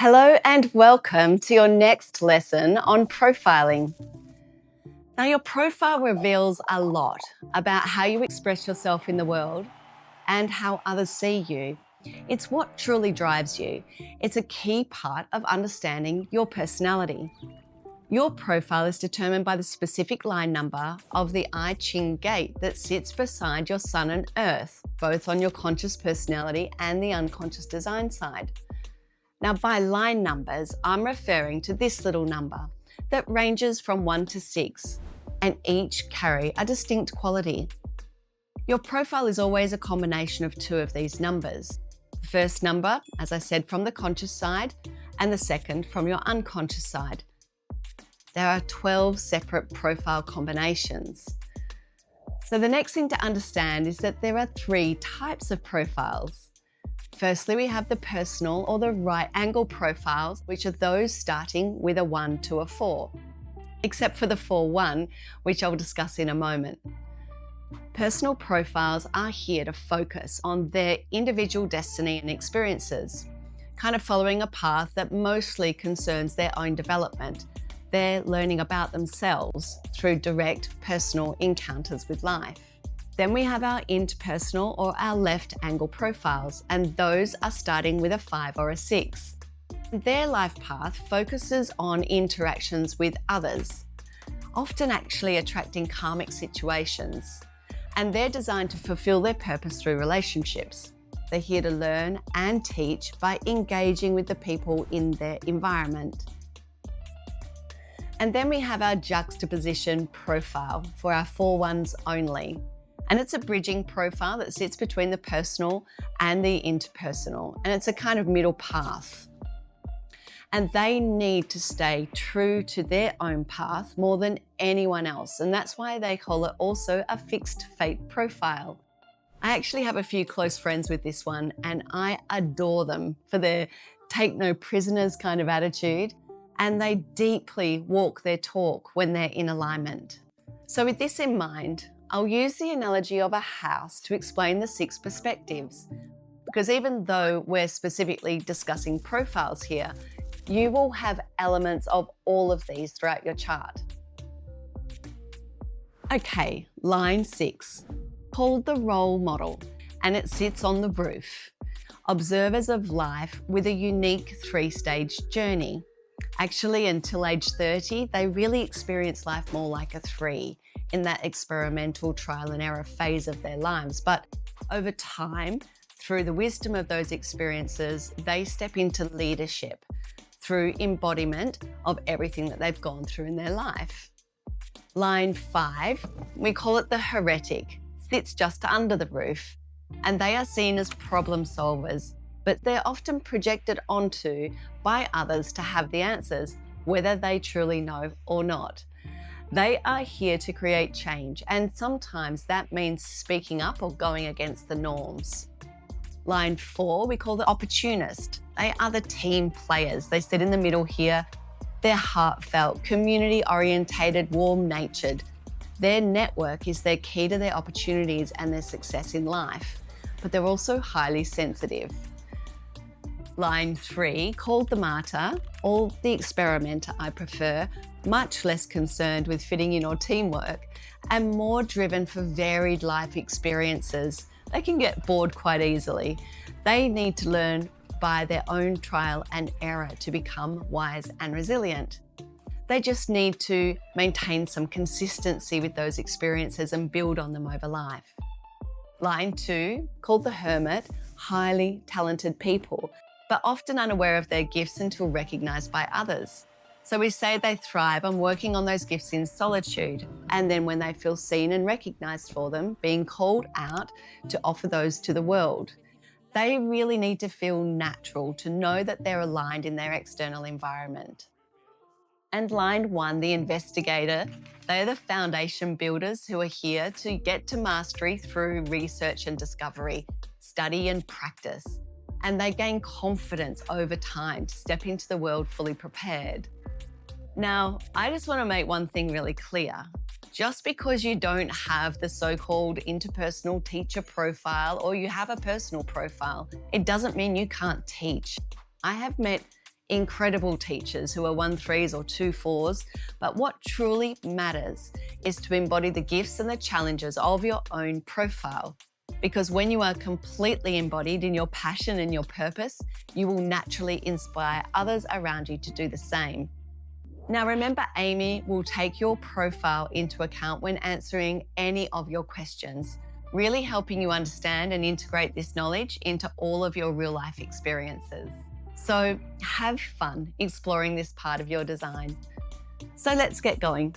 Hello and welcome to your next lesson on profiling. Now, your profile reveals a lot about how you express yourself in the world and how others see you. It's what truly drives you. It's a key part of understanding your personality. Your profile is determined by the specific line number of the I Ching gate that sits beside your Sun and Earth, both on your conscious personality and the unconscious design side. Now, by line numbers, I'm referring to this little number that ranges from 1 to 6, and each carry a distinct quality. Your profile is always a combination of two of these numbers. The first number, as I said, from the conscious side, and the second from your unconscious side. There are 12 separate profile combinations. So the next thing to understand is that there are 3 types of profiles. Firstly, we have the personal or the right angle profiles, which are those starting with a 1 to a 4, except for the 4-1, which I'll discuss in a moment. Personal profiles are here to focus on their individual destiny and experiences, kind of following a path that mostly concerns their own development. They're learning about themselves through direct personal encounters with life. Then we have our interpersonal or our left angle profiles, and those are starting with a 5 or a 6. Their life path focuses on interactions with others, often actually attracting karmic situations, and they're designed to fulfill their purpose through relationships. They're here to learn and teach by engaging with the people in their environment. And then we have our juxtaposition profile for our 4-1s only. And it's a bridging profile that sits between the personal and the interpersonal. And it's a kind of middle path. And they need to stay true to their own path more than anyone else. And that's why they call it also a fixed fate profile. I actually have a few close friends with this one, and I adore them for their take no prisoners kind of attitude. And they deeply walk their talk when they're in alignment. So with this in mind, I'll use the analogy of a house to explain the 6 perspectives, because even though we're specifically discussing profiles here, you will have elements of all of these throughout your chart. Okay, line 6, called the role model, and it sits on the roof. Observers of life with a unique 3-stage journey. Actually, until age 30, they really experience life more like a 3 in that experimental trial and error phase of their lives. But over time, through the wisdom of those experiences, they step into leadership through embodiment of everything that they've gone through in their life. Line 5, we call it the heretic, sits just under the roof, and they are seen as problem solvers, but they're often projected onto by others to have the answers, whether they truly know or not. They are here to create change, and sometimes that means speaking up or going against the norms. Line 4, we call the opportunist. They are the team players. They sit in the middle here. They're heartfelt, community-orientated, warm-natured. Their network is their key to their opportunities and their success in life, but they're also highly sensitive. Line 3, called the martyr, or the experimenter I prefer, much less concerned with fitting in or teamwork, and more driven for varied life experiences. They can get bored quite easily. They need to learn by their own trial and error to become wise and resilient. They just need to maintain some consistency with those experiences and build on them over life. Line 2, called the hermit, highly talented people, but often unaware of their gifts until recognized by others. So we say they thrive on working on those gifts in solitude, and then when they feel seen and recognized for them, being called out to offer those to the world. They really need to feel natural, to know that they're aligned in their external environment. And line 1, the investigator, they're the foundation builders who are here to get to mastery through research and discovery, study and practice. And they gain confidence over time to step into the world fully prepared. Now, I just want to make one thing really clear. Just because you don't have the so-called interpersonal teacher profile or you have a personal profile, it doesn't mean you can't teach. I have met incredible teachers who are 1-3s or 2-4s, but what truly matters is to embody the gifts and the challenges of your own profile. Because when you are completely embodied in your passion and your purpose, you will naturally inspire others around you to do the same. Now remember, Amy will take your profile into account when answering any of your questions, really helping you understand and integrate this knowledge into all of your real life experiences. So have fun exploring this part of your design. So let's get going.